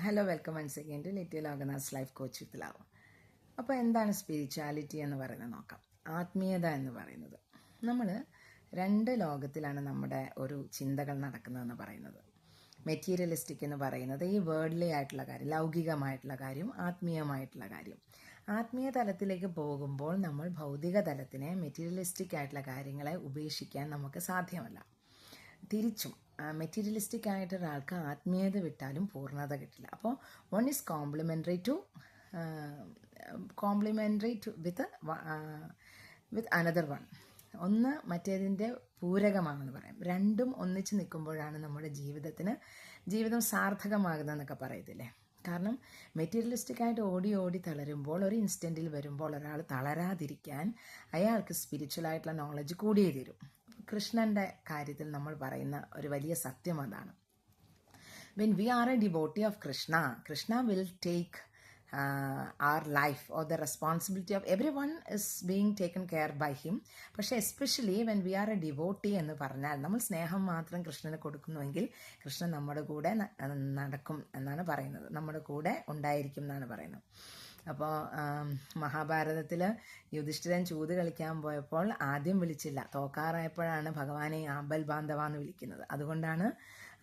Hello welcome once again to little Lokanath's life coach with love. അപ്പോൾ എന്താണ് spirituality എന്ന് പറയുന്നത് നോക്കാം. ആത്മീയത എന്ന് പറയുന്നത്, നമ്മൾ രണ്ട് ലോകത്തിലാണ് നമ്മുടെ ഒരു ചിന്തകൾ നടക്കുന്നതെന്ന് പറയുന്നത്. മെറ്റീരിയലിസ്റ്റിക് എന്ന് പറയുന്നത് ഈ വേർഡ്ലി ആയിട്ടുള്ള കാര്യം, ലൗകികമായിട്ടുള്ള കാര്യം, ആത്മീയമായിട്ടുള്ള കാര്യം. ആത്മീയ തലത്തിലേക്ക് പോകുമ്പോൾ നമ്മൾ ഭൗതിക തലത്തിനെ, മെറ്റീരിയലിസ്റ്റിക് ആയിട്ടുള്ള കാര്യങ്ങളെ ഉപേക്ഷിക്കാൻ നമുക്ക് സാധ്യമല്ല. തിരിച്ചും മെറ്റീരിയലിസ്റ്റിക് ആയിട്ട് ഒരാൾക്ക് ആത്മീയത വിട്ടാലും പൂർണ്ണത കിട്ടില്ല. അപ്പോൾ one is complementary to with another one. ഒന്ന് മറ്റേതിൻ്റെ പൂരകമാണെന്ന് പറയാം. രണ്ടും ഒന്നിച്ച് നിൽക്കുമ്പോഴാണ് നമ്മുടെ ജീവിതം സാർത്ഥകമാകുന്നതെന്നൊക്കെ പറയത്തില്ലേ. കാരണം മെറ്റീരിയലിസ്റ്റിക് ആയിട്ട് ഓടി തളരുമ്പോൾ, ഒരു ഇൻസ്റ്റൻറ്റിൽ വരുമ്പോൾ ഒരാൾ തളരാതിരിക്കാൻ അയാൾക്ക് സ്പിരിച്വൽ ആയിട്ടുള്ള നോളജ് കൂടിയേ തീരും. കൃഷ്ണൻ്റെ കാര്യത്തിൽ നമ്മൾ പറയുന്ന ഒരു വലിയ സത്യം അതാണ്. When we are a devotee of Krishna will take our life or the responsibility of everyone is being taken care by him. പക്ഷേ especially when we are a devotee എന്ന് പറഞ്ഞാൽ, നമ്മൾ സ്നേഹം മാത്രം കൃഷ്ണന് കൊടുക്കുന്നുവെങ്കിൽ കൃഷ്ണൻ നമ്മുടെ കൂടെ നടക്കും എന്നാണ് പറയുന്നത്, നമ്മുടെ കൂടെ ഉണ്ടായിരിക്കും എന്നാണ് പറയുന്നത്. അപ്പോൾ മഹാഭാരതത്തിൽ യുധിഷ്ഠിരൻ ചൂത് കളിക്കാൻ പോയപ്പോൾ ആദ്യം വിളിച്ചില്ല, തോക്കാറായപ്പോഴാണ് ഭഗവാനെ ആമ്പൽ ബാന്ധവ എന്ന് വിളിക്കുന്നത്. അതുകൊണ്ടാണ്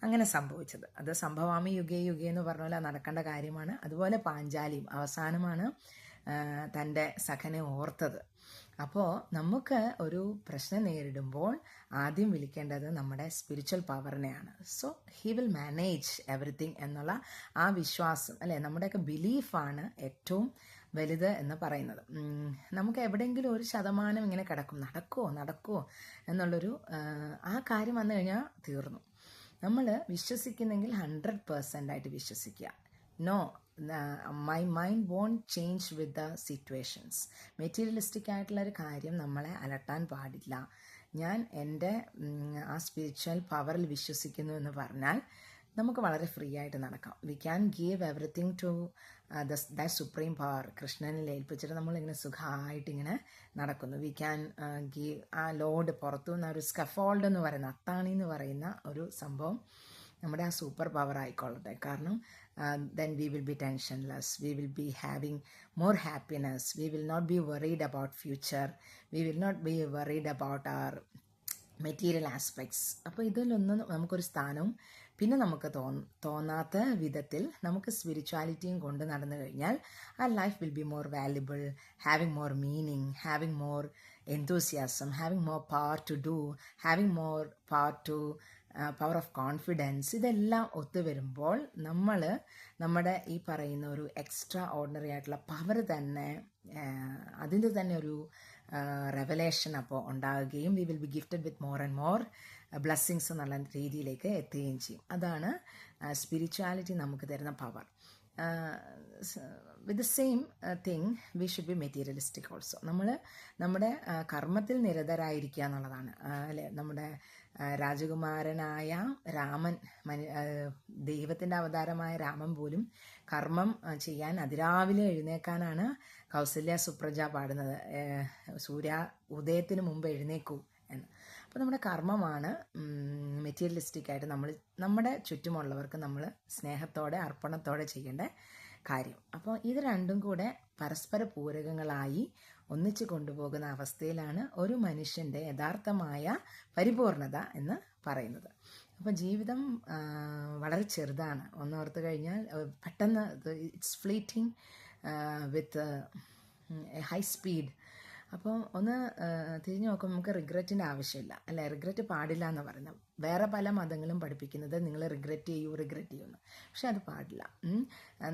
അങ്ങനെ സംഭവിച്ചത്. അത് സംഭവാമി യുഗേ എന്ന് പറഞ്ഞ പോലെ നടക്കേണ്ട കാര്യമാണ്. അതുപോലെ പാഞ്ചാലിയും അവസാനമാണ് തൻ്റെ സഖനെ ഓർത്തത്. അപ്പോൾ നമുക്ക് ഒരു പ്രശ്നം നേരിടുമ്പോൾ ആദ്യം വിളിക്കേണ്ടത് നമ്മുടെ സ്പിരിച്വൽ പവറിനെയാണ്. So he will manage everything എന്നുള്ള ആ വിശ്വാസം, അല്ലേ, നമ്മുടെയൊക്കെ ബിലീഫാണ് ഏറ്റവും വലുത് എന്ന് പറയുന്നത്. നമുക്ക് എവിടെയെങ്കിലും 1% ഇങ്ങനെ കിടക്കും, നടക്കുമോ എന്നുള്ളൊരു ആ കാര്യം വന്നു കഴിഞ്ഞാൽ തീർന്നു. നമ്മൾ വിശ്വസിക്കുന്നെങ്കിൽ 100% വിശ്വസിക്കുക. No, my mind won't change with the situations. Materialistic ആയിട്ടുള്ളൊരു കാര്യം നമ്മളെ അലട്ടാൻ പാടില്ല. ഞാൻ എൻ്റെ ആ സ്പിരിച്വൽ പവറിൽ വിശ്വസിക്കുന്നു എന്ന് പറഞ്ഞാൽ നമുക്ക് വളരെ ഫ്രീ ആയിട്ട് നടക്കാം. We can give everything to the supreme power. കൃഷ്ണനിൽ ഏൽപ്പിച്ചിട്ട് നമ്മളിങ്ങനെ സുഖമായിട്ടിങ്ങനെ നടക്കുന്നു. വി ക്യാൻ ഗീവ് ആ ലോഡ് പുറത്തു നിന്ന് ഒരു സ്കഫോൾഡ് എന്ന് പറയുന്ന, അത്താണി എന്ന് പറയുന്ന ഒരു സംഭവം നമ്മുടെ ആ സൂപ്പർ പവർ ആയിക്കൊള്ളട്ടെ. കാരണം then we will be tensionless, we will be having more happiness, we will not be worried about future, we will not be worried about our material aspects. അപ്പോൾ ഇതിലൊന്നും നമുക്കൊരു സ്ഥാനവും പിന്നെ നമുക്ക് തോന്നാത്ത വിധത്തിൽ നമുക്ക് സ്പിരിച്വാലിറ്റിയും കൊണ്ട് നടന്നു കഴിഞ്ഞാൽ ആ life will be more valuable, having more meaning, having more enthusiasm, having more power to do, having more power of confidence. ഇതെല്ലാം ഒത്തുവരുമ്പോൾ നമ്മൾ നമ്മുടെ ഈ പറയുന്ന ഒരു എക്സ്ട്രാ ഓർഡിനറി ആയിട്ടുള്ള പവർ തന്നെ, അതിൻ്റെ തന്നെ ഒരു റെവലേഷൻ അപ്പോൾ ഉണ്ടാകുകയും we will be gifted with more and more blessings എന്നുള്ള രീതിയിലേക്ക് എത്തുകയും ചെയ്യും. അതാണ് സ്പിരിച്വാലിറ്റി നമുക്ക് തരുന്ന power. With the same thing we should be materialistic also. നമ്മൾ നമ്മുടെ കർമ്മത്തിൽ നിരതരായിരിക്കുക എന്നുള്ളതാണ്, അല്ലേ. നമ്മുടെ രാജകുമാരനായ രാമൻ, ദൈവത്തിൻ്റെ അവതാരമായ രാമൻ പോലും കർമ്മം ചെയ്യാൻ അതിരാവിലെ എഴുന്നേക്കാനാണ് കൗസല്യ സുപ്രജ പാടുന്നത്, സൂര്യ ഉദയത്തിന് മുമ്പ് എഴുന്നേക്കൂ എന്ന്. അപ്പോൾ നമ്മുടെ കർമ്മമാണ് മെറ്റീരിയലിസ്റ്റിക് ആയിട്ട് നമ്മുടെ ചുറ്റുമുള്ളവർക്ക് നമ്മൾ സ്നേഹത്തോടെ, അർപ്പണത്തോടെ ചെയ്യേണ്ട കാര്യം. അപ്പോൾ ഇത് രണ്ടും കൂടെ പരസ്പര പൂരകങ്ങളായി ഒന്നിച്ച് കൊണ്ടുപോകുന്ന അവസ്ഥയിലാണ് ഒരു മനുഷ്യൻ്റെ യഥാർത്ഥമായ പരിപൂർണത എന്ന് പറയുന്നത്. അപ്പോൾ ജീവിതം വളരെ ചെറുതാണ്. ഒന്നോർത്ത് കഴിഞ്ഞാൽ പെട്ടെന്ന് it's fleeting with high speed. അപ്പോൾ ഒന്ന് തിരിഞ്ഞു നോക്കുമ്പോൾ നമുക്ക് റിഗ്രറ്റിൻ്റെ ആവശ്യമില്ല, അല്ലേ. റിഗ്രറ്റ് പാടില്ല എന്ന് പറയുന്നത്. വേറെ പല മതങ്ങളും പഠിപ്പിക്കുന്നത് നിങ്ങൾ റിഗ്രറ്റ് ചെയ്യുമെന്ന്. പക്ഷെ അത് പാടില്ല.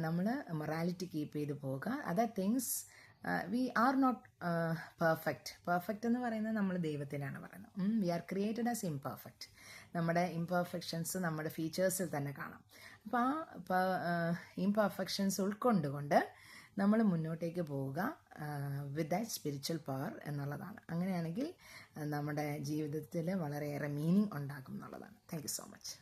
നമ്മൾ മൊറാലിറ്റി കീപ്പ് ചെയ്ത് പോവുക. Other things, we are not perfect എന്ന് പറയുന്നത് നമ്മൾ ദൈവത്തിനാണ് പറയുന്നത്. We are created as imperfect. നമ്മുടെ ഇംപെർഫെക്ഷൻസ് നമ്മുടെ ഫീച്ചേഴ്സിൽ തന്നെ കാണാം. അപ്പോൾ ആ ഇംപെർഫെക്ഷൻസ് ഉൾക്കൊണ്ടുകൊണ്ട് നമ്മൾ മുന്നോട്ടേക്ക് പോവുക വിത്ത് ദാറ്റ് സ്പിരിച്വൽ പവർ എന്നുള്ളതാണ്. അങ്ങനെയാണെങ്കിൽ നമ്മുടെ ജീവിതത്തിൽ വളരെയേറെ മീനിങ് ഉണ്ടാകും എന്നുള്ളതാണ്. Thank you so much.